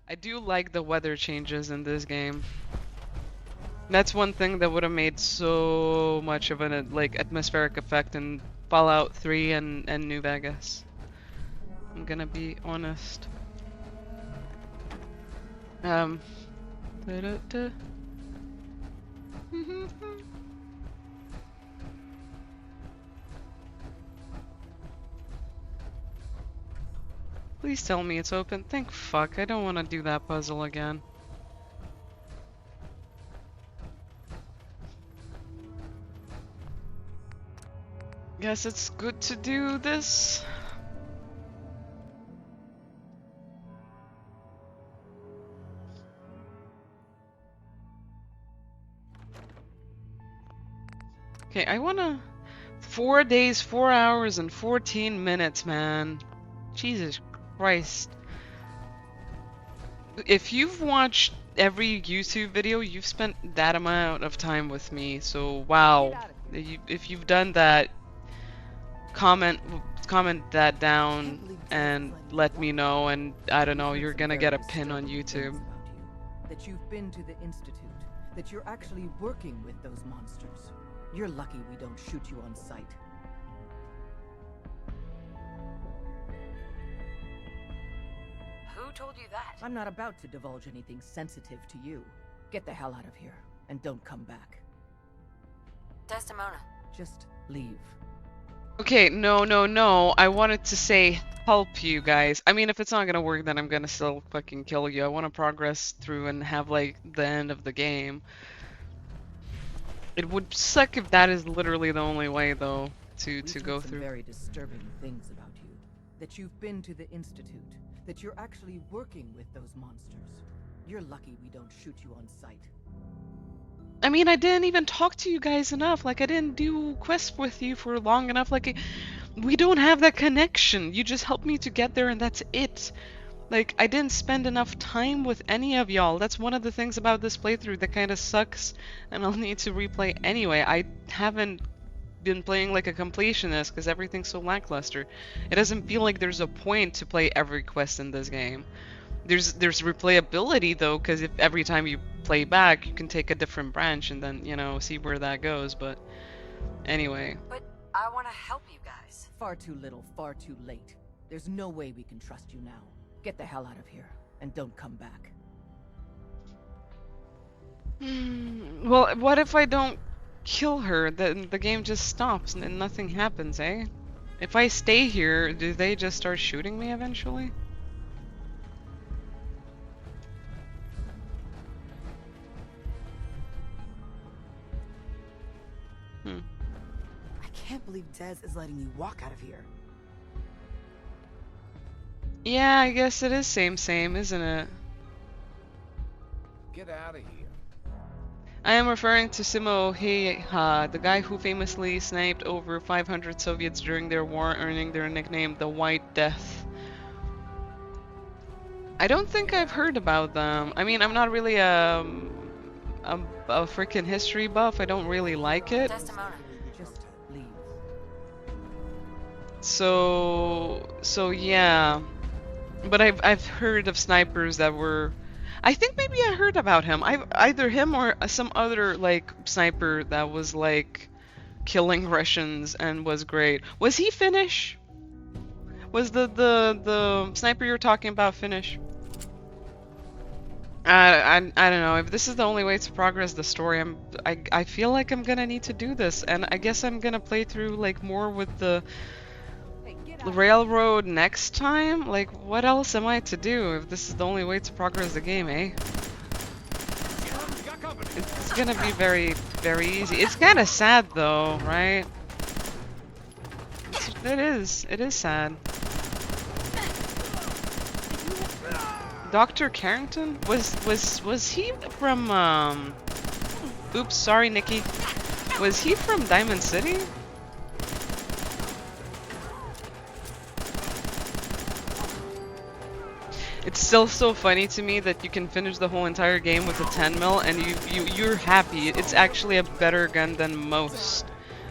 I do like the weather changes in this game. That's one thing that would have made so much of an like atmospheric effect in Fallout 3 and New Vegas. I'm gonna be honest. Da-da-da. Please tell me it's open. Thank fuck. I don't want to do that puzzle again. Guess it's good to do this. Okay, I wanna... 4 days, 4 hours, and 14 minutes, man. Jesus Christ. If you've watched every YouTube video, you've spent that amount of time with me, so wow. If you've done that, comment that down and let me know, and I don't know, you're gonna get a pin on YouTube. That you've been to the Institute, that you're actually working with those monsters. You're lucky we don't shoot you on sight. Who told you that? I'm not about to divulge anything sensitive to you. Get the hell out of here, and don't come back. Desdemona. Just leave. Okay, no. I wanted to say help you guys. I mean, if it's not gonna work, then I'm gonna still fucking kill you. I want to progress through and have, like, the end of the game. It would suck if that is literally the only way, though, to go through. Very disturbing things about you. That you've been to the Institute, that you're actually working with those monsters. You're lucky we don't shoot you on sight. I mean, I didn't even talk to you guys enough. Like, I didn't do quests with you for long enough. Like, we don't have that connection. You just helped me to get there, and that's it. Like, I didn't spend enough time with any of y'all. That's one of the things about this playthrough that kind of sucks, and I'll need to replay anyway. I haven't been playing like a completionist because everything's so lackluster. It doesn't feel like there's a point to play every quest in this game. There's replayability though, because if every time you play back, you can take a different branch and then, you know, see where that goes, but anyway. But I want to help you guys. Far too little, far too late. There's no way we can trust you now. Get the hell out of here, and don't come back. Well, what if I don't kill her? Then the game just stops and nothing happens, eh? If I stay here, do they just start shooting me eventually? I can't believe Dez is letting you walk out of here. Yeah, I guess it is same, isn't it? Get out of here. I am referring to Simo Heiha, the guy who famously sniped over 500 Soviets during their war, earning their nickname the White Death. I don't think I've heard about them. I mean, I'm not really a freaking history buff. I don't really like it. Desdemona. Just leave. So yeah. But I've heard of snipers that were... I think maybe I heard about him. Either him or some other, like, sniper that was, like, killing Russians and was great. Was he Finnish? Was the sniper you're talking about Finnish? I don't know. If this is the only way to progress the story, I feel like I'm gonna need to do this, and I guess I'm gonna play through, like, more with the railroad next time? Like, what else am I to do if this is the only way to progress the game, eh? It's gonna be very, very easy. It's kind of sad though, right? It is sad. Dr. Carrington? Was he from, oops, sorry, Nikki. Was he from Diamond City? It's still so funny to me that you can finish the whole entire game with a 10mm and you're happy. It's actually a better gun than most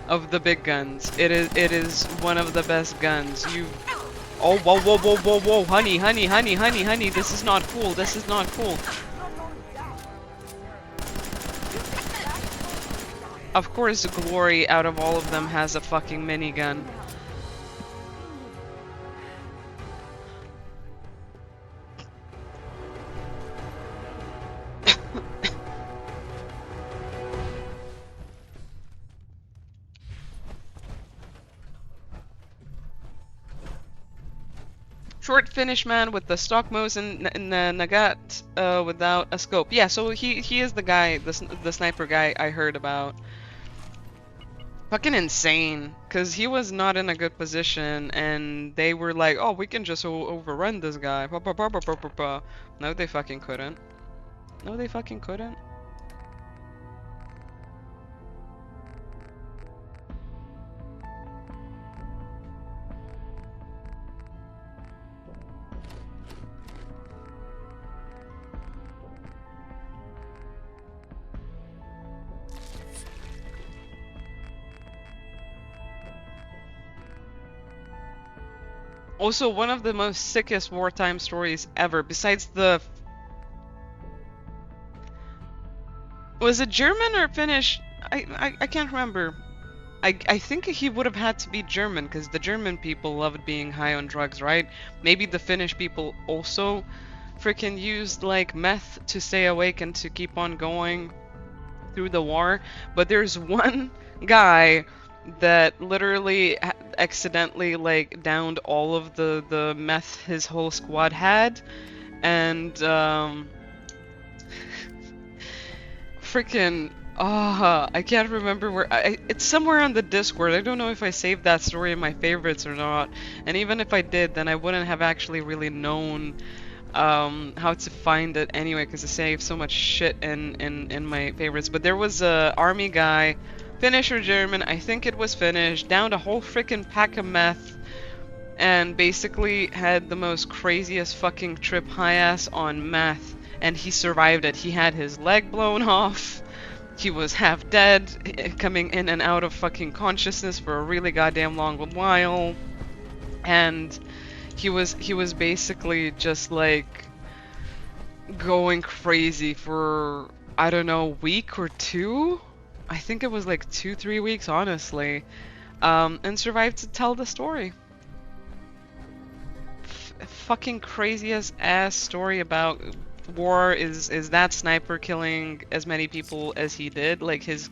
of the big guns. It is one of the best guns. Oh, whoa, whoa, whoa, whoa, whoa, honey, honey, honey, honey, honey, this is not cool, this is not cool. Of course, Glory out of all of them has a fucking minigun. Short finish man with the stock mows and Nagat without a scope. Yeah, so he is the guy, the sniper guy I heard about. Fucking insane, because he was not in a good position, and they were like, oh, we can just overrun this guy. No, they fucking couldn't. No, they fucking couldn't. Also, one of the most sickest wartime stories ever, besides the... Was it German or Finnish? I can't remember. I think he would have had to be German, because the German people loved being high on drugs, right? Maybe the Finnish people also freaking used, like, meth to stay awake and to keep on going through the war. But there's one guy that literally accidentally, like, downed all of the meth his whole squad had. And, freaking... I can't remember where. It's somewhere on the Discord. I don't know if I saved that story in my favorites or not. And even if I did, then I wouldn't have actually really known how to find it anyway, because I saved so much shit in my favorites. But there was a army guy, Finnish or German, I think it was Finnish, downed a whole freaking pack of meth, and basically had the most craziest fucking trip high ass on meth, and he survived it. He had his leg blown off. He was half dead, coming in and out of fucking consciousness for a really goddamn long while, and he was basically just like going crazy for, I don't know, a week or two? I think it was like 2-3 weeks, honestly, and survived to tell the story. Fucking craziest ass story about war is that sniper killing as many people as he did. Like his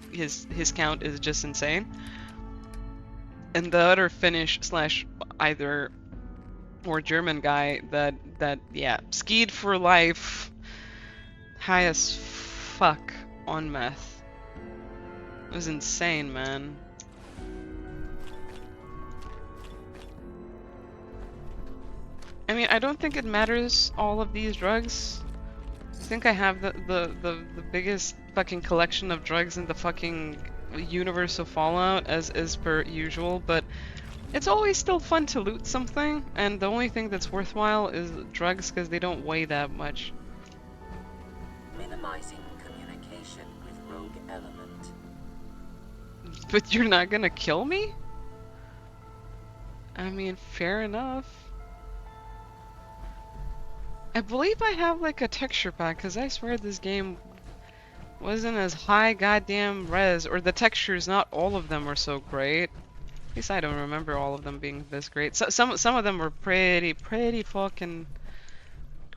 count is just insane. And the other Finnish slash either or German guy that yeah, skied for life, high as fuck on meth. It was insane, man. I mean, I don't think it matters all of these drugs. I think I have the biggest fucking collection of drugs in the fucking universe of Fallout, as per usual, but it's always still fun to loot something, and the only thing that's worthwhile is drugs, because they don't weigh that much. Minimizing communication with rogue element. But you're not gonna kill me? I mean, fair enough. I believe I have like a texture pack, because I swear this game wasn't as high goddamn res, or the textures, not all of them are so great. At least I don't remember all of them being this great. So, some of them were pretty fucking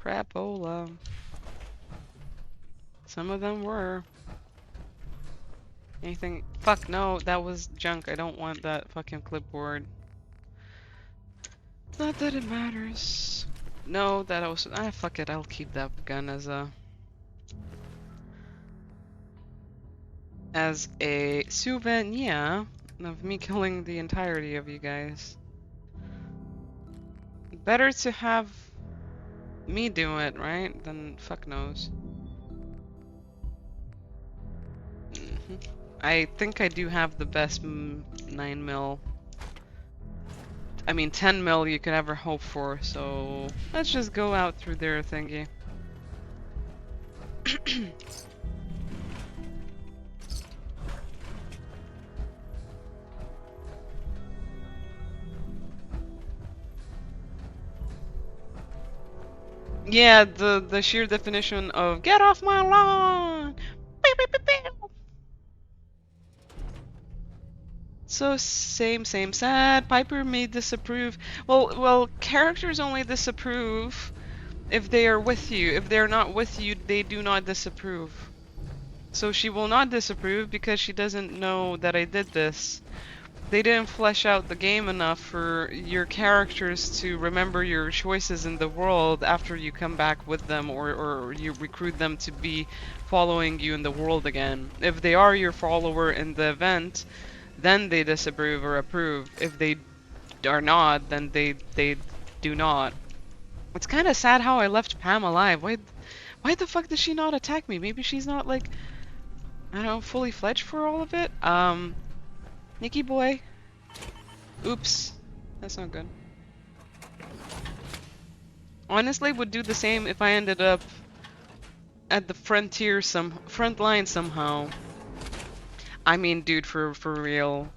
crapola. Some of them were. Anything? Fuck no, that was junk. I don't want that fucking clipboard. Not that it matters. No, that was. Ah, fuck it. I'll keep that gun as a souvenir of me killing the entirety of you guys. Better to have me do it, right? Than fuck knows. I think I do have the best 9mm. I mean 10mm you could ever hope for, so let's just go out through their thingy. Yeah, the sheer definition of get off my lawn. Pew, pew, pew, pew. So same sad. Piper may disapprove. Well, characters only disapprove if they are with you. If they're not with you, they do not disapprove. So she will not disapprove because she doesn't know that I did this. They didn't flesh out the game enough for your characters to remember your choices in the world after you come back with them, or you recruit them to be following you in the world again. If they are your follower in the event, then they disapprove or approve. If they are not, then they do not. It's kind of sad how I left Pam alive. Why the fuck does she not attack me? Maybe she's not like, I don't know, fully fledged for all of it? Nikki boy. Oops. That's not good. Honestly, would do the same if I ended up at the front line somehow. I mean, dude, for real.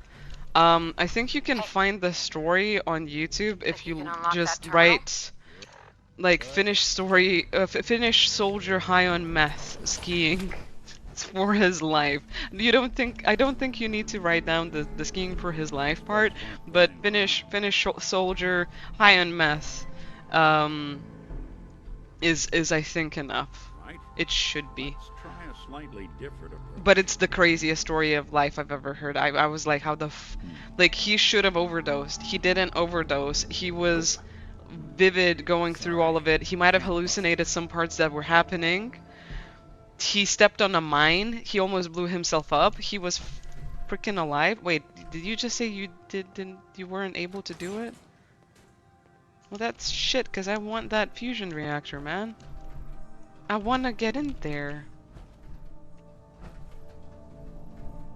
I think you can find the story on YouTube if You you can unlock just that terminal? write like finish soldier high on meth skiing for his life. I don't think you need to write down the skiing for his life part, but finish soldier high on meth is I think enough. It should be. But it's the craziest story of life I've ever heard. I was like, how the like, he should have overdosed. He didn't overdose. He was vivid going through all of it. He might have hallucinated some parts that were happening. He stepped on a mine. He almost blew himself up. He was freaking alive. Wait, did you just say you weren't able to do it? Well, that's shit, because I want that fusion reactor, man. I want to get in there.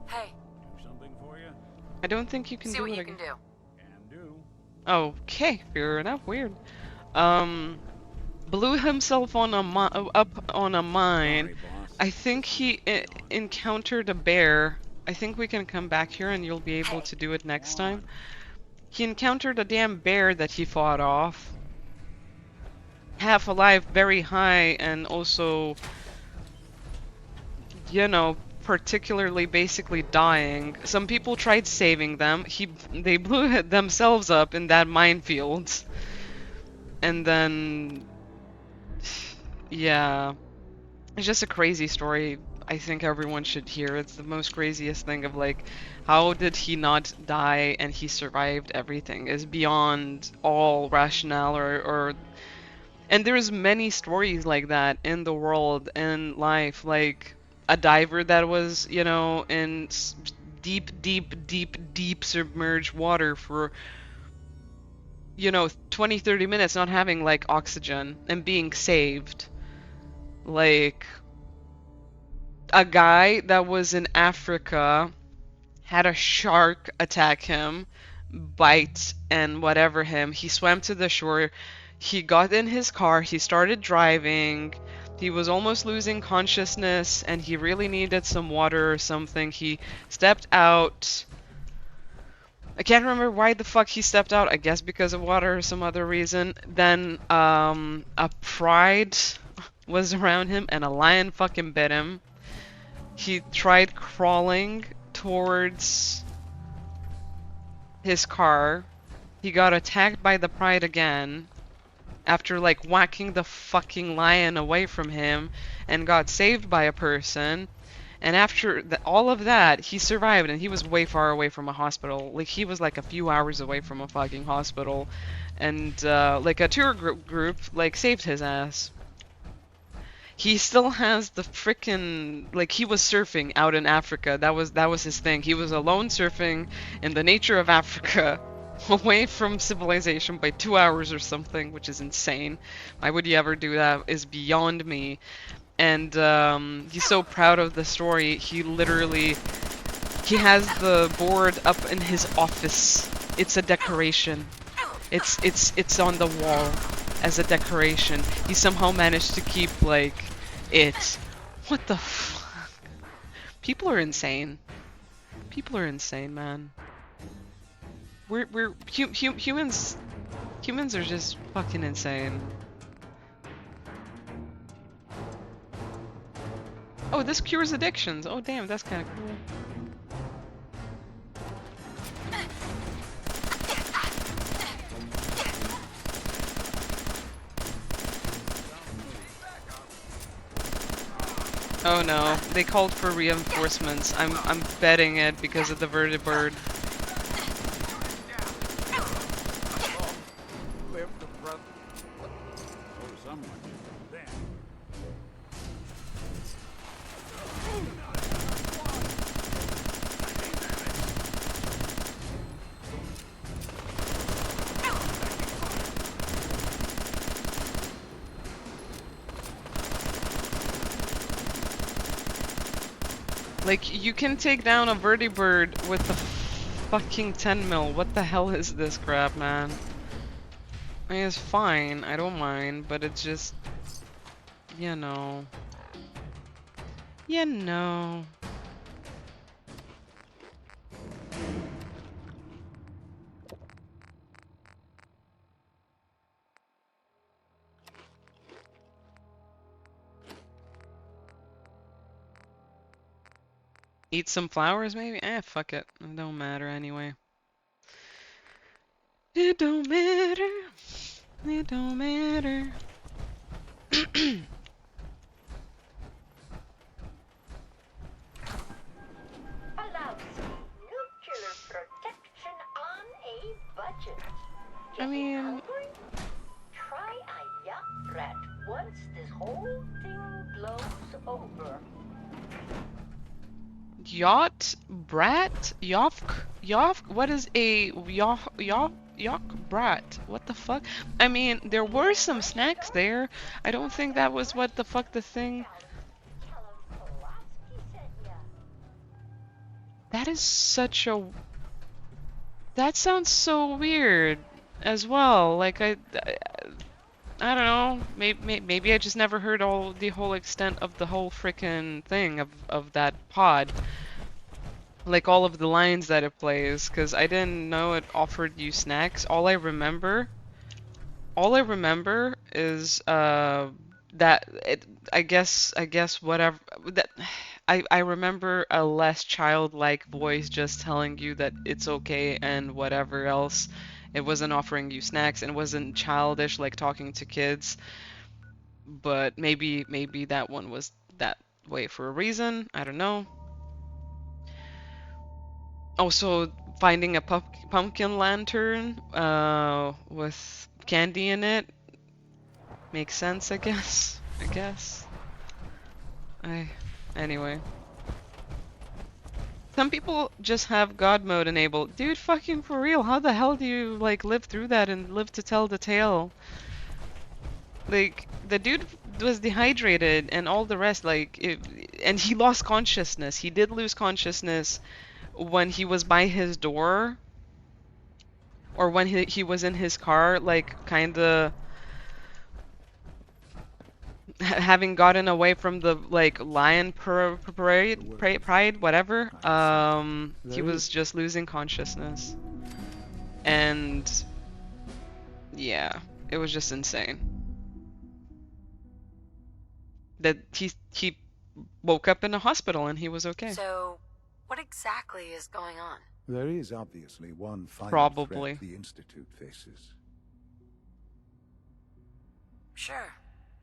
Hey, Something for you? I don't think you can see do what it you again. can do. Can do. Okay, fair enough. Weird. Blew himself on up on a mine. Sorry, boss. I think he encountered a bear. I think we can come back here and you'll be able to do it next time. He encountered a damn bear that he fought off. Half alive, very high, and also, you know, particularly basically dying. Some people tried saving them. They blew themselves up in that minefield. And then, yeah, it's just a crazy story. I think everyone should hear. It's the most craziest thing of like, how did he not die and he survived everything is beyond all rationale or and there's many stories like that in the world, in life, like a diver that was, you know, in deep submerged water for, you know, 20-30 minutes not having like oxygen and being saved. Like a guy that was in Africa had a shark attack him, bite and whatever him. He swam to the shore. He got in his car. He started driving. He was almost losing consciousness and he really needed some water or something. He stepped out. I can't remember why the fuck he stepped out. I guess because of water or some other reason. Then a pride was around him and a lion fucking bit him. He tried crawling towards his car. He got attacked by the pride again after like whacking the fucking lion away from him and got saved by a person. And after all of that, he survived and he was way far away from a hospital. Like he was like a few hours away from a fucking hospital. And like a tour group like saved his ass. He still has the frickin' like he was surfing out in Africa. That was his thing. He was alone surfing in the nature of Africa, away from civilization by 2 hours or something, which is insane. Why would you ever do that? Is beyond me. And he's so proud of the story. He has the board up in his office. It's a decoration. It's on the wall as a decoration. He somehow managed to keep like it. What the fuck? People are insane. People are insane, man. Humans are just fucking insane. Oh, this cures addictions. Oh, damn, that's kind of cool. Oh no, they called for reinforcements. I'm betting it because of the vertibird. Live the brother. Oh, someone did that. Like, you can take down a vertibird with a fucking 10 mil. What the hell is this crap, man? I mean, it's fine. I don't mind, but it's just, you know. You know. Eat some flowers, maybe? Eh, fuck it. It don't matter anyway. It don't matter. It don't matter. Allows nuclear protection on a budget. I Getting mean, hungry? Try a yacht rat once this whole thing blows over. yacht brat? Yofk? What is a Yawk brat? What the fuck? I mean, there were some snacks there. I don't think that was what the fuck the thing. Tell 'em Pulaski sent ya. That is such a. That sounds so weird as well. Like, I don't know. Maybe I just never heard all the whole extent of the whole frickin' thing of that pod. Like all of the lines that it plays, because I didn't know it offered you snacks. All I remember is that it. I guess whatever that. I remember a less childlike voice just telling you that it's okay and whatever else. It wasn't offering you snacks and it wasn't childish like talking to kids. But maybe that one was that way for a reason. I don't know. Also, finding a pumpkin lantern with candy in it makes sense, I guess. I guess. Anyway. Some people just have God mode enabled. Dude, fucking for real, how the hell do you, like, live through that and live to tell the tale? Like, the dude was dehydrated and all the rest, like, and he lost consciousness. He did lose consciousness when he was by his door, or when he was in his car, like, kinda having gotten away from the, like, lion pride, whatever. He was just losing consciousness. And yeah, it was just insane. That he woke up in a hospital and he was okay. So, what exactly is going on? There is obviously one final Probably. threat the Institute faces. Sure,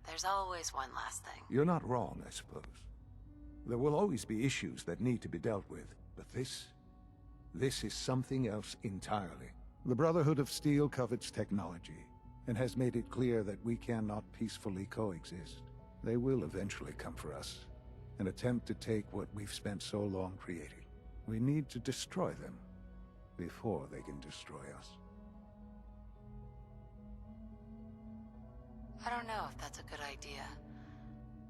there's always one last thing. You're not wrong, I suppose. There will always be issues that need to be dealt with, but this is something else entirely. The Brotherhood of Steel covets technology, and has made it clear that we cannot peacefully coexist. They will eventually come for us, and attempt to take what we've spent so long creating. We need to destroy them before they can destroy us. I don't know if that's a good idea.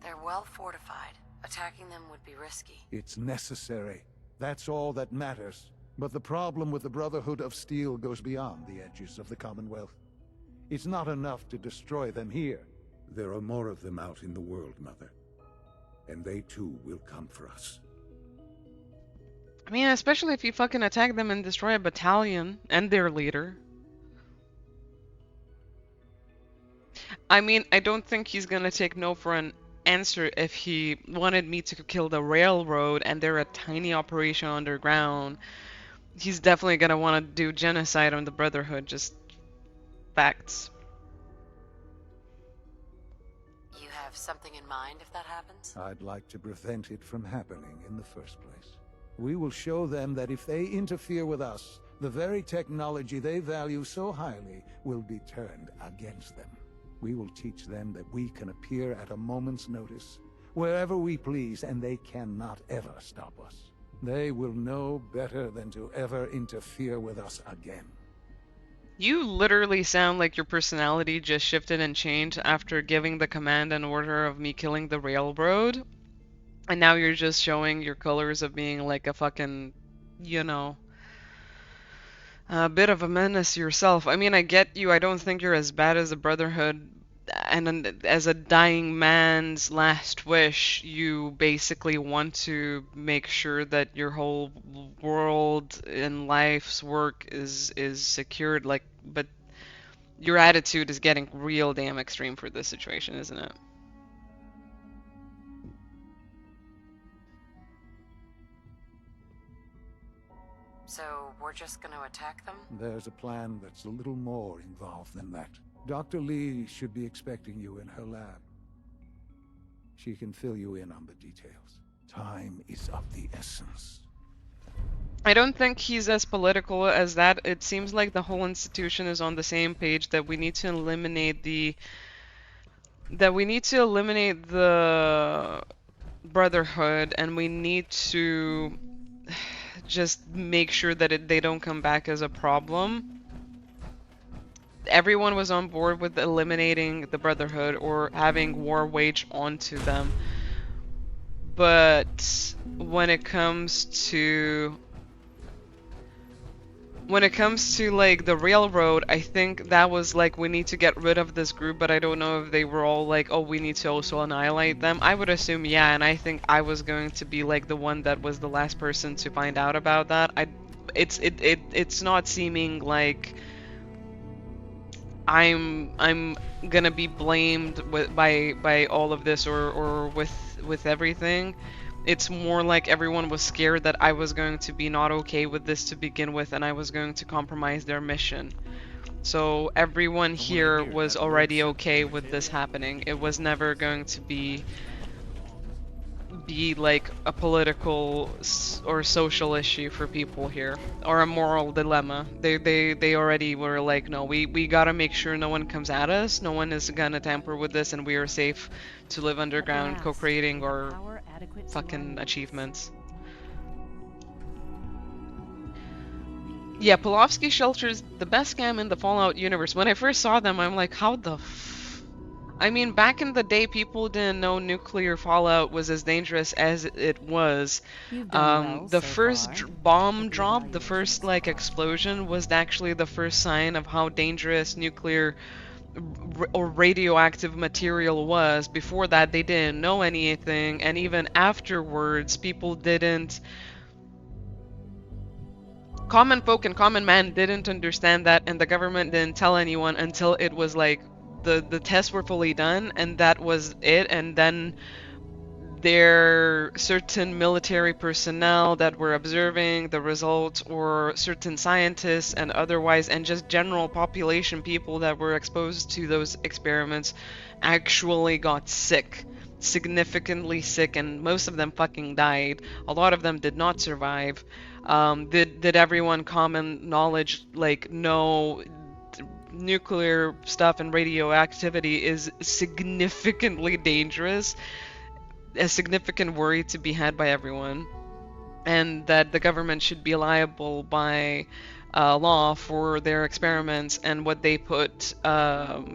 They're well fortified. Attacking them would be risky. It's necessary. That's all that matters. But the problem with the Brotherhood of Steel goes beyond the edges of the Commonwealth. It's not enough to destroy them here. There are more of them out in the world, Mother. And they too will come for us. I mean, especially if you fucking attack them and destroy a battalion and their leader. I mean, I don't think he's gonna take no for an answer if he wanted me to kill the railroad and they're a tiny operation underground. He's definitely gonna want to do genocide on the Brotherhood, just facts. You have something in mind if that happens? I'd like to prevent it from happening in the first place. We will show them that if they interfere with us, the very technology they value so highly will be turned against them. We will teach them that we can appear at a moment's notice, wherever we please, and they cannot ever stop us. They will know better than to ever interfere with us again. You literally sound like your personality just shifted and changed after giving the command and order of me killing the railroad. And now you're just showing your colors of being like a fucking, you know, a bit of a menace yourself. I mean, I get you. I don't think you're as bad as the Brotherhood. And as a dying man's last wish, you basically want to make sure that your whole world and life's work is secured. Like, but your attitude is getting real damn extreme for this situation, isn't it? So we're just gonna attack them? There's a plan that's a little more involved than that. Dr. Lee should be expecting you in her lab. She can fill you in on the details. Time is of the essence. I don't think he's as political as that. It seems like the whole institution is on the same page that we need to eliminate the Brotherhood, and we need to just make sure that they don't come back as a problem. Everyone was on board with eliminating the Brotherhood or having war waged onto them. But when it comes to like the railroad, I think that was like we need to get rid of this group, but I don't know if they were all like, oh, we need to also annihilate them. I would assume yeah, and I think I was going to be like the one that was the last person to find out about that. It's not seeming like I'm gonna be blamed by all of this or with everything. It's more like everyone was scared that I was going to be not okay with this to begin with, and I was going to compromise their mission. So everyone here was already okay with this happening. It was never going to be like a political or social issue for people here, or a moral dilemma. They already were like, no, we gotta make sure no one comes at us, no one is gonna tamper with this, and we are safe to live underground, co-creating our fucking achievements. Yeah, Pulaski Shelter's the best scam in the Fallout universe. When I first saw them, I'm like, how the I mean, back in the day, people didn't know nuclear fallout was as dangerous as it was. The first bomb drop, the first like explosion, was actually the first sign of how dangerous nuclear or radioactive material was. Before that, they didn't know anything, and even afterwards, people didn't. Common folk and common man didn't understand that, and the government didn't tell anyone until it was like the tests were fully done, and that was it. And then there certain military personnel that were observing the results, or certain scientists and otherwise, and just general population people that were exposed to those experiments actually got sick, significantly sick, and most of them fucking died. A lot of them did not survive. Did everyone common knowledge like know nuclear stuff and radioactivity is significantly dangerous, a significant worry to be had by everyone, and that the government should be liable by law for their experiments and what they put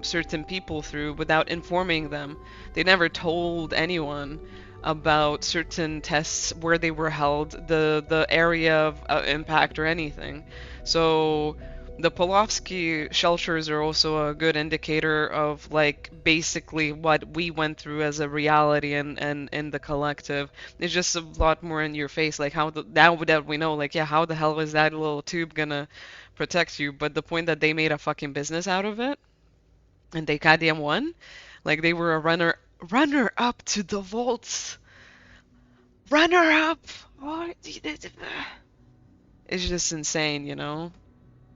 certain people through without informing them. They never told anyone about certain tests, where they were held, the area of impact or anything. So the Pulaski shelters are also a good indicator of like basically what we went through as a reality and in the collective. It's just a lot more in your face, like how now that we know, like, yeah, how the hell is that little tube gonna protect you? But the point that they made a fucking business out of it, and they goddamn won. Like they were a Run her up to the vaults. Run her up. Oh, it's just insane, you know?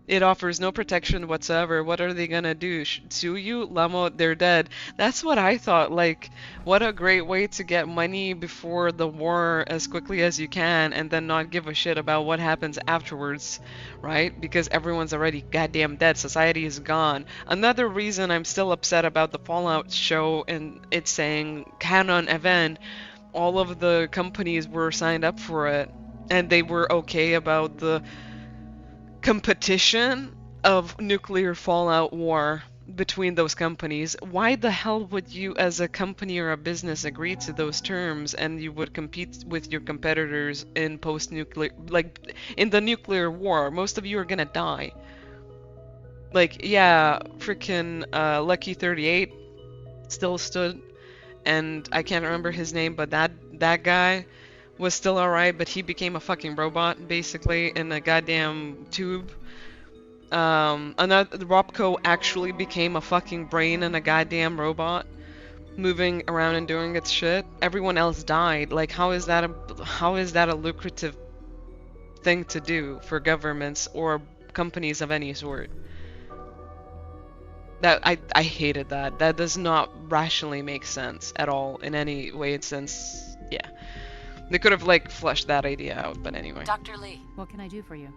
It offers no protection whatsoever. What are they gonna do? Sue you? Lamo, they're dead. That's what I thought. Like, what a great way to get money before the war as quickly as you can and then not give a shit about what happens afterwards, right? Because everyone's already goddamn dead. Society is gone. Another reason I'm still upset about the Fallout show and it saying canon event, all of the companies were signed up for it and they were okay about the competition of nuclear fallout war between those companies. Why the hell would you as a company or a business agree to those terms and you would compete with your competitors in post-nuclear, like in the nuclear war? Most of you are gonna die. Like, yeah, freaking Lucky 38 still stood, and I can't remember his name, but that guy was still alright, but he became a fucking robot basically in a goddamn tube. Another Robco actually became a fucking brain and a goddamn robot, moving around and doing its shit. Everyone else died. Like, how is that a lucrative thing to do for governments or companies of any sort? That I hated that. That does not rationally make sense at all in any way. Since yeah, they could have like fleshed that idea out. But anyway. Dr. Lee. What can I do for you?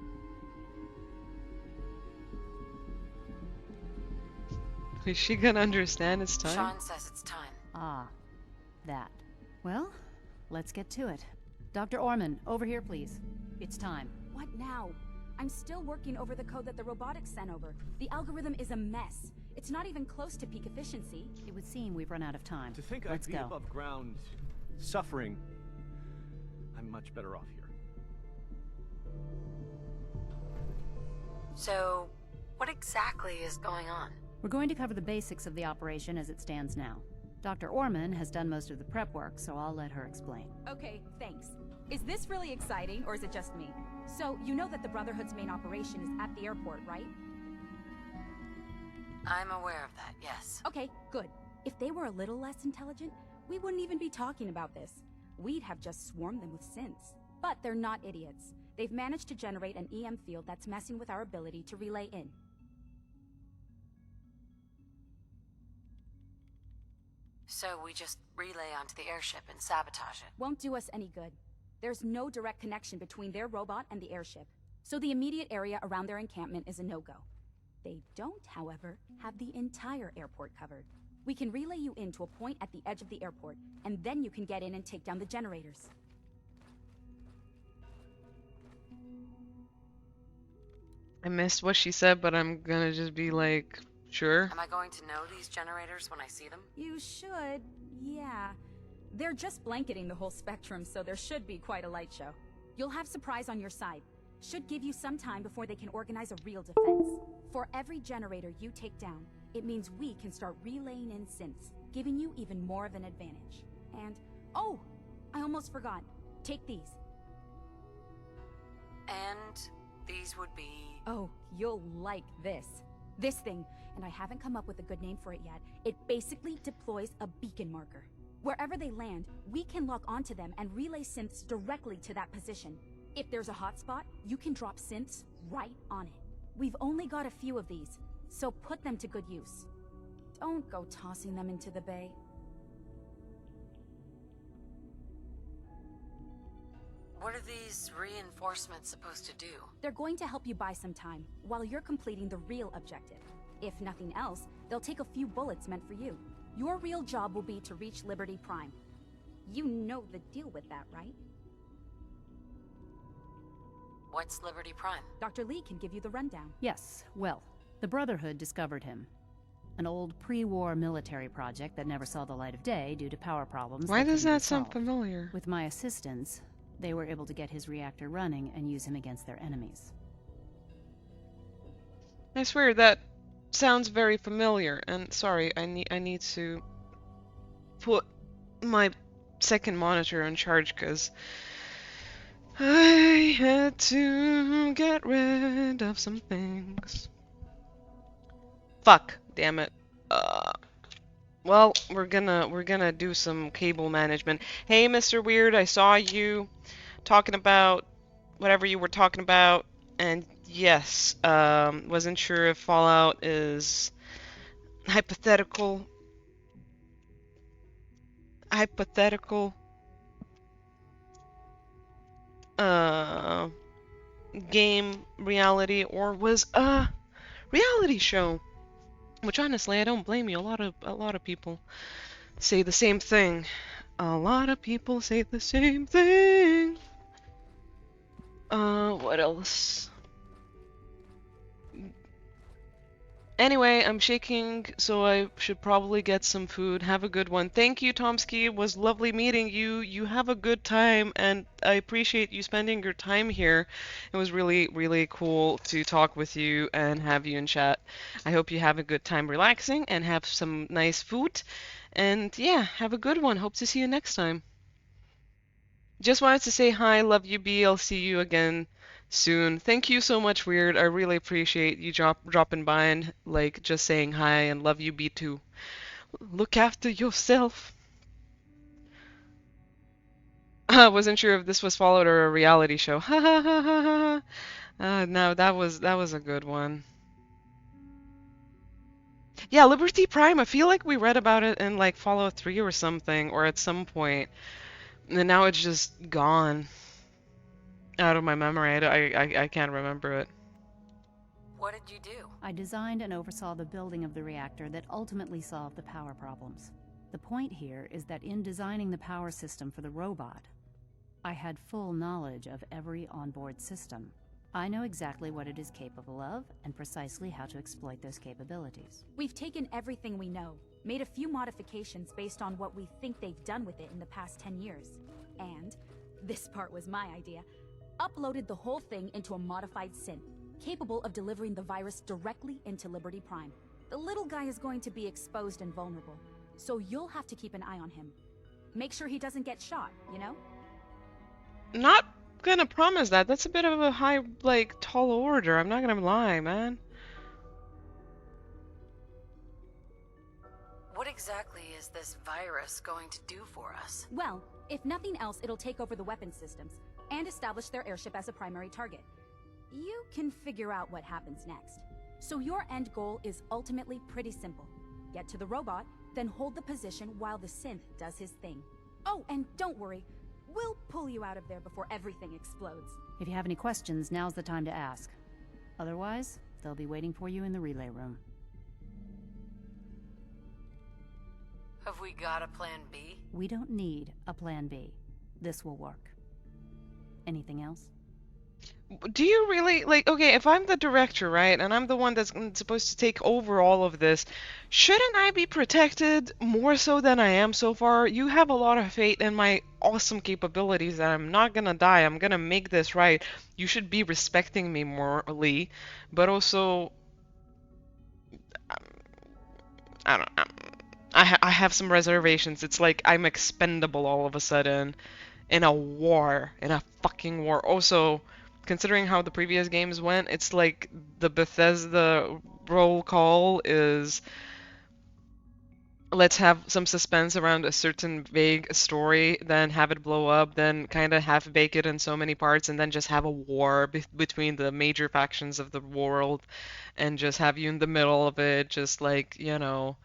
Is she gonna understand it's time? Sean says it's time. Ah, that. Well, let's get to it. Dr. Orman, over here, please. It's time. What now? I'm still working over the code that the robotics sent over. The algorithm is a mess. It's not even close to peak efficiency. It would seem we've run out of time. To think Let's I'd be go. above ground, suffering, I'm much better off here. So, what exactly is going on? We're going to cover the basics of the operation as it stands now. Dr. Orman has done most of the prep work, so I'll let her explain. Okay, thanks. Is this really exciting, or is it just me? So, you know that the Brotherhood's main operation is at the airport, right? I'm aware of that, yes. Okay, good. If they were a little less intelligent, we wouldn't even be talking about this. We'd have just swarmed them with synths. But they're not idiots. They've managed to generate an EM field that's messing with our ability to relay in. So we just relay onto the airship and sabotage it. Won't do us any good. There's no direct connection between their robot and the airship, so the immediate area around their encampment is a no-go. They don't, however, have the entire airport covered. We can relay you in to a point at the edge of the airport, and then you can get in and take down the generators. I missed what she said, but I'm gonna just be like, sure. Am I going to know these generators when I see them? You should, yeah. They're just blanketing the whole spectrum, so there should be quite a light show. You'll have surprise on your side. Should give you some time before they can organize a real defense. For every generator you take down, it means we can start relaying in synths, giving you even more of an advantage. And, oh, I almost forgot. Take these. And these would be... Oh, you'll like this. This thing, and I haven't come up with a good name for it yet, it basically deploys a beacon marker. Wherever they land, we can lock onto them and relay synths directly to that position. If there's a hotspot, you can drop synths right on it. We've only got a few of these, so put them to good use. Don't go tossing them into the bay. What are these reinforcements supposed to do? They're going to help you buy some time, while you're completing the real objective. If nothing else, they'll take a few bullets meant for you. Your real job will be to reach Liberty Prime. You know the deal with that, right? What's Liberty Prime? Dr. Lee can give you the rundown. Yes, well, the Brotherhood discovered him. An old pre-war military project that never saw the light of day due to power problems. Why does couldn't be that sound solved. familiar? With my assistance, they were able to get his reactor running and use him against their enemies. I swear that sounds very familiar. And sorry, I need to put my second monitor in charge because I had to get rid of some things. Fuck, damn it. Well, we're gonna do some cable management. Hey, Mr. Weird, I saw you talking about whatever you were talking about, and yes, wasn't sure if Fallout is hypothetical, hypothetical, uh, game reality or was a reality show. Which honestly, I don't blame you. A lot of people say the same thing. A lot of people say the same thing. What else? Anyway, I'm shaking, so I should probably get some food. Have a good one. Thank you, Tomsky. It was lovely meeting you. You have a good time, and I appreciate you spending your time here. It was really, really cool to talk with you and have you in chat. I hope you have a good time relaxing and have some nice food. And yeah, have a good one. Hope to see you next time. Just wanted to say hi, love you, B. I'll see you again soon. Thank you so much, Weird. I really appreciate you dropping by and like just saying hi and love you, B too. Look after yourself. I wasn't sure if this was followed or a reality show. Ha ha ha ha ha. No, that was a good one. Yeah, Liberty Prime. I feel like we read about it in like Fallout 3 or something, or at some point, and now it's just gone out of my memory. I can't remember it. What did you do? I designed and oversaw the building of the reactor that ultimately solved the power problems. The point here is that in designing the power system for the robot, I had full knowledge of every onboard system. I know exactly what it is capable of and precisely how to exploit those capabilities. We've taken everything we know, made a few modifications based on what we think they've done with it in the past 10 years. And, this part was my idea, uploaded the whole thing into a modified synth, capable of delivering the virus directly into Liberty Prime. The little guy is going to be exposed and vulnerable, so you'll have to keep an eye on him. Make sure he doesn't get shot, you know? Not gonna promise that. That's a bit of a high, like, tall order. I'm not gonna lie, man. What exactly is this virus going to do for us? Well, if nothing else, it'll take over the weapon systems and establish their airship as a primary target. You can figure out what happens next. So your end goal is ultimately pretty simple. Get to the robot, then hold the position while the synth does his thing. Oh, and don't worry, we'll pull you out of there before everything explodes. If you have any questions, now's the time to ask. Otherwise, they'll be waiting for you in the relay room. Have we got a plan B? We don't need a plan B. This will work. Anything else? Do you really, like, okay, if I'm the director, right, and I'm the one that's supposed to take over all of this, shouldn't I be protected more so than I am so far? You have a lot of faith in my awesome capabilities that I'm not gonna die. I'm gonna make this right. You should be respecting me morally, but also, I don't, I have some reservations. It's like I'm expendable all of a sudden in a war, in a fucking war. Also, considering how the previous games went, it's like the Bethesda roll call is let's have some suspense around a certain vague story, then have it blow up, then kind of half bake it in so many parts, and then just have a war between the major factions of the world, and just have you in the middle of it, just like, you know.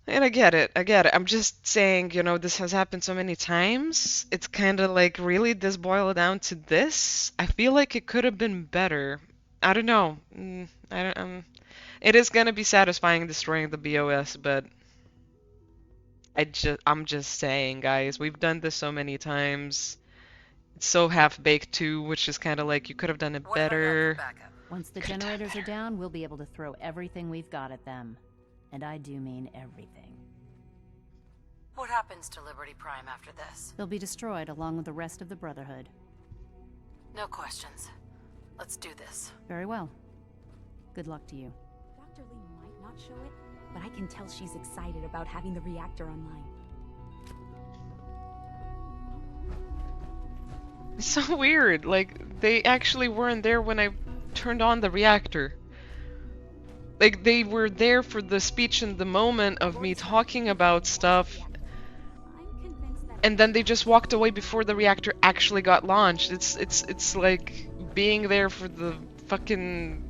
And I get it, I get it. I'm just saying, you know, this has happened so many times. It's kind of like, really, this boiled down to this? I feel like it could have been better. I don't know. I don't. It is gonna be satisfying destroying the BOS, but I'm just saying, guys. We've done this so many times. It's so half-baked too, which is kind of like you could have done it better. Once the generators are down, we'll be able to throw everything we've got at them. And I do mean everything. What happens to Liberty Prime after this? They'll be destroyed along with the rest of the Brotherhood. No questions. Let's do this. Very well. Good luck to you. Dr. Lee might not show it, but I can tell she's excited about having the reactor online. It's so weird. Like, they actually weren't there when I turned on the reactor. Like, they were there for the speech in the moment of me talking about stuff, and then they just walked away before the reactor actually got launched. It's like being there for the fucking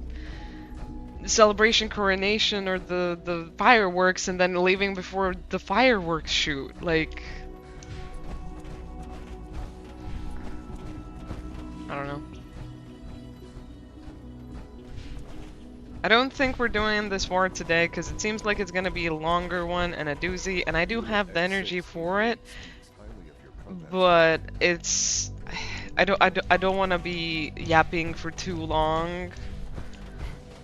celebration coronation or the fireworks and then leaving before the fireworks shoot. Like, I don't know. I don't think we're doing this war today because it seems like it's gonna be a longer one and a doozy, and I do have the energy for it, but it's I don't want to be yapping for too long,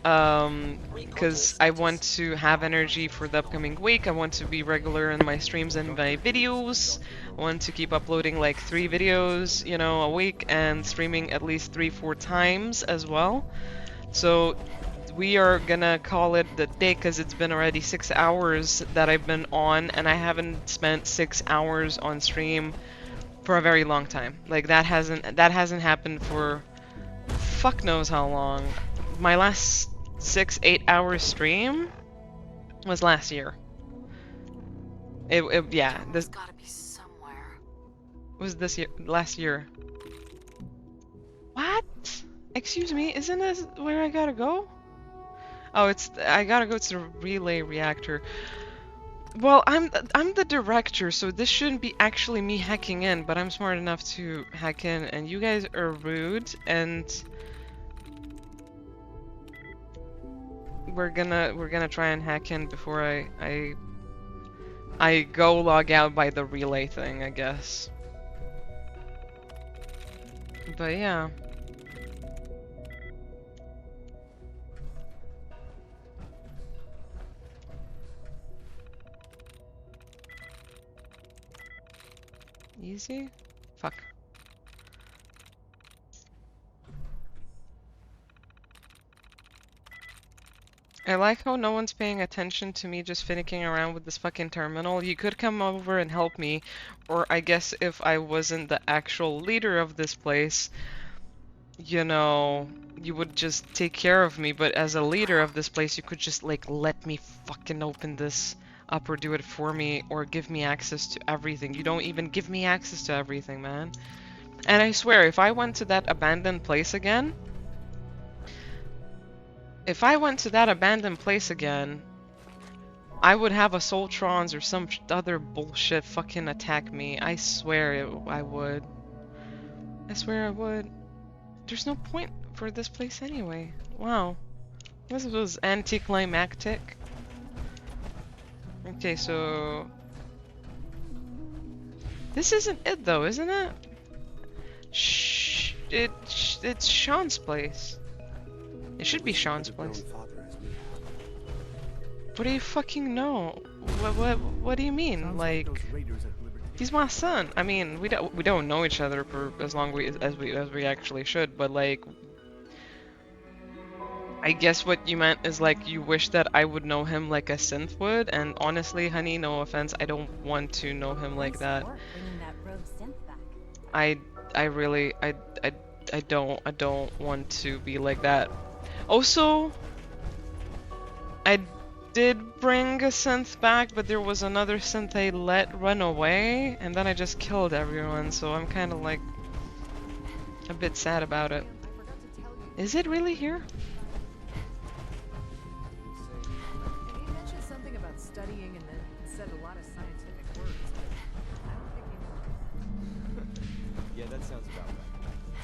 because I want to have energy for the upcoming week. I want to be regular in my streams and my videos. I want to keep uploading like 3 videos, you know, a week, and streaming at least 3-4 times as well. So we are gonna call it the day because it's been already 6 hours that I've been on, and I haven't spent 6 hours on stream for a very long time. Like, that hasn't happened for fuck knows how long. My last 6-8 hour stream was last year. Yeah, this gotta be somewhere. was this year, last year. What? Excuse me, isn't this where I gotta go? Oh, I gotta go to the relay reactor. Well, I'm the director, so this shouldn't be actually me hacking in, but I'm smart enough to hack in, and you guys are rude, and we're gonna try and hack in before I go log out by the relay thing, I guess. But yeah. Easy? Fuck. I like how no one's paying attention to me just finicking around with this fucking terminal. You could come over and help me, or I guess if I wasn't the actual leader of this place, you know, you would just take care of me, but as a leader of this place, you could just, like, let me fucking open this up or do it for me, or give me access to everything. You don't even give me access to everything, man. And I swear, if I went to that abandoned place again, I would have a Soltrons or some other bullshit fucking attack me. I swear I would. I swear I would. There's no point for this place anyway. Wow. This was anticlimactic. Okay, so... This isn't it though, isn't it? Shh. It's Sean's place. It should be Sean's place. What do you fucking know? What do you mean? Like, he's my son. I mean, we don't know each other for as long as we actually should, but like, I guess what you meant is like you wish that I would know him like a synth would, and honestly, honey, no offense, I don't want to know him like that. I really I don't want to be like that. Also, I did bring a synth back, but there was another synth I let run away, and then I just killed everyone, so I'm kind of like a bit sad about it. Is it really here? And he mentioned something about studying and then said a lot of scientific words, but I don't think he Yeah, that sounds about right.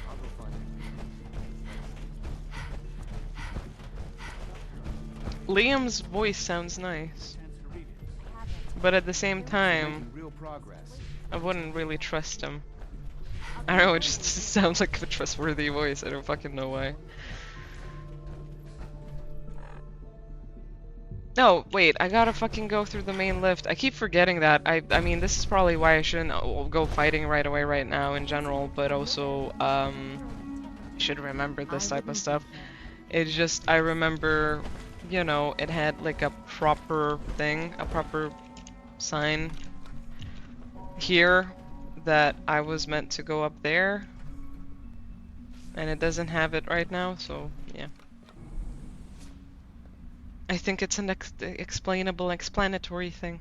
I'll go find it. Liam's voice sounds nice, but at the same time, I wouldn't really trust him. I don't know, it just sounds like a trustworthy voice, I don't fucking know why. No, wait, I gotta fucking go through the main lift. I keep forgetting that. I mean, this is probably why I shouldn't go fighting right away right now in general, but also, should remember this type of stuff. It's just, I remember, you know, it had like a proper thing, a proper sign here that I was meant to go up there, and it doesn't have it right now, so yeah. I think it's an explainable, explanatory thing.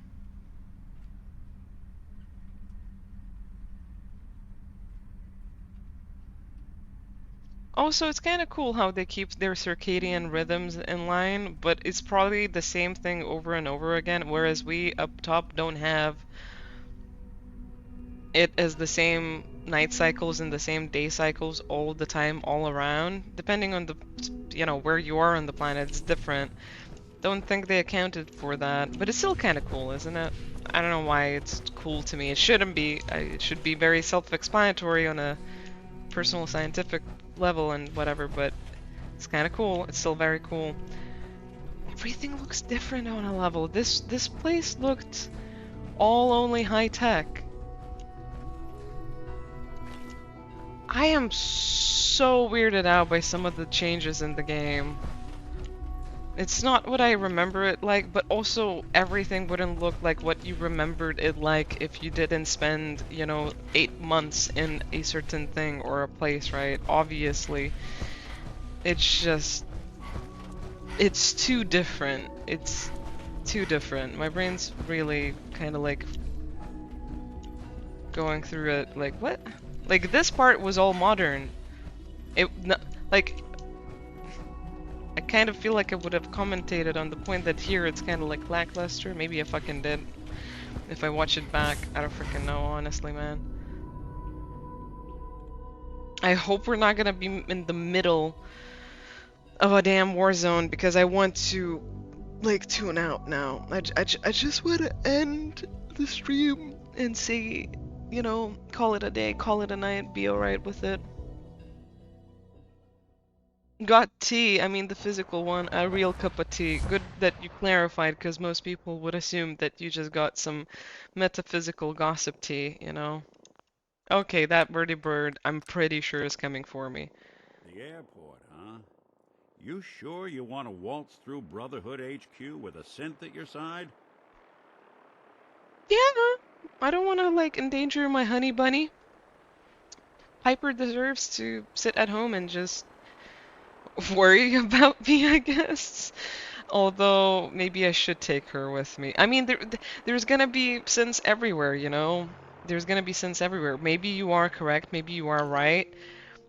Also, it's kind of cool how they keep their circadian rhythms in line, but it's probably the same thing over and over again, whereas we up top don't have it as the same night cycles and the same day cycles all the time, all around. Depending on the, where you are on the planet, it's different. Don't think they accounted for that, but it's still kind of cool, isn't it? I don't know why it's cool to me. It shouldn't be. It should be very self-explanatory on a personal scientific level and whatever, but it's kind of cool. It's still very cool. Everything looks different on a level. This place looked all only high tech. I am so weirded out by some of the changes in the game. It's not what I remember it like, but also everything wouldn't look like what you remembered it like if you didn't spend, 8 months in a certain thing or a place, right? Obviously. It's just... It's too different. It's too different. My brain's really kind of like going through it like, what? Like, this part was all modern. Like, I kind of feel like I would have commentated on the point that here it's kind of like lackluster. Maybe I fucking did. If I watch it back, I don't freaking know, honestly, man. I hope we're not gonna be in the middle of a damn war zone because I want to, like, tune out now. I just want to end the stream and say, call it a day, call it a night, be alright with it. Got tea, I mean the physical one, a real cup of tea. Good that you clarified, because most people would assume that you just got some metaphysical gossip tea, Okay, that birdie bird, I'm pretty sure is coming for me. The airport, huh? You sure you want to waltz through Brotherhood HQ with a synth at your side? Yeah, I don't want to, like, endanger my honey bunny. Piper deserves to sit at home and just worry about me, I guess. Although, maybe I should take her with me. I mean, there's gonna be synths everywhere, There's gonna be synths everywhere. Maybe you are correct, maybe you are right.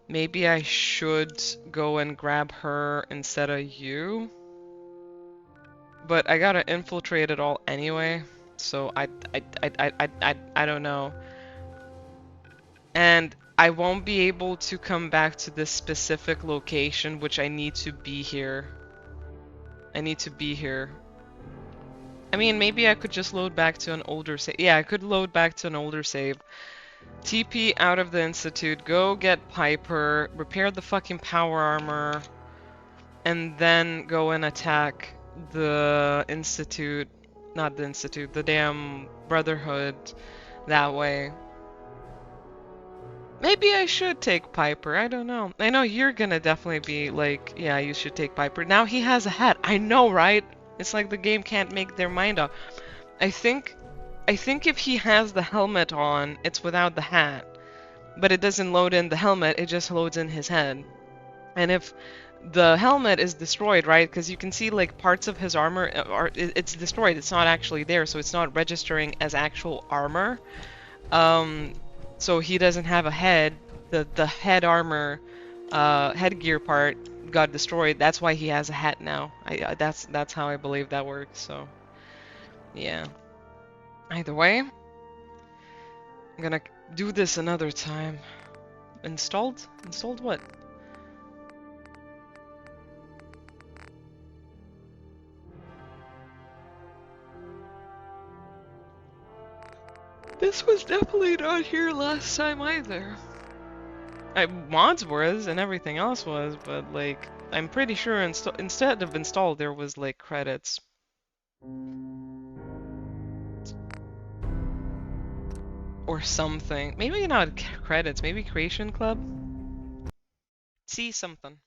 Maybe I should go and grab her instead of you. But I gotta infiltrate it all anyway, so I don't know. And I won't be able to come back to this specific location, which I need to be here. I need to be here. I mean, maybe I could just load back to an older save. Yeah, I could load back to an older save. TP out of the Institute, go get Piper, repair the fucking power armor, and then go and attack the Institute. Not the Institute, the damn Brotherhood that way. Maybe I should take Piper, I don't know. I know you're gonna definitely be like, yeah, you should take Piper. Now he has a hat. I know, right? It's like the game can't make their mind up. I think if he has the helmet on, it's without the hat. But it doesn't load in the helmet, it just loads in his head. And if the helmet is destroyed, right? Because you can see like parts of his armor it's destroyed. It's not actually there, so it's not registering as actual armor. So he doesn't have a head. The head armor, headgear part got destroyed. That's why he has a hat now. That's how I believe that works. So, yeah. Either way, I'm gonna do this another time. Installed? Installed what? This was definitely not here last time either. Mods was and everything else was, but like, I'm pretty sure instead of installed there was like credits. Or something. Maybe not credits, maybe Creation Club? See something.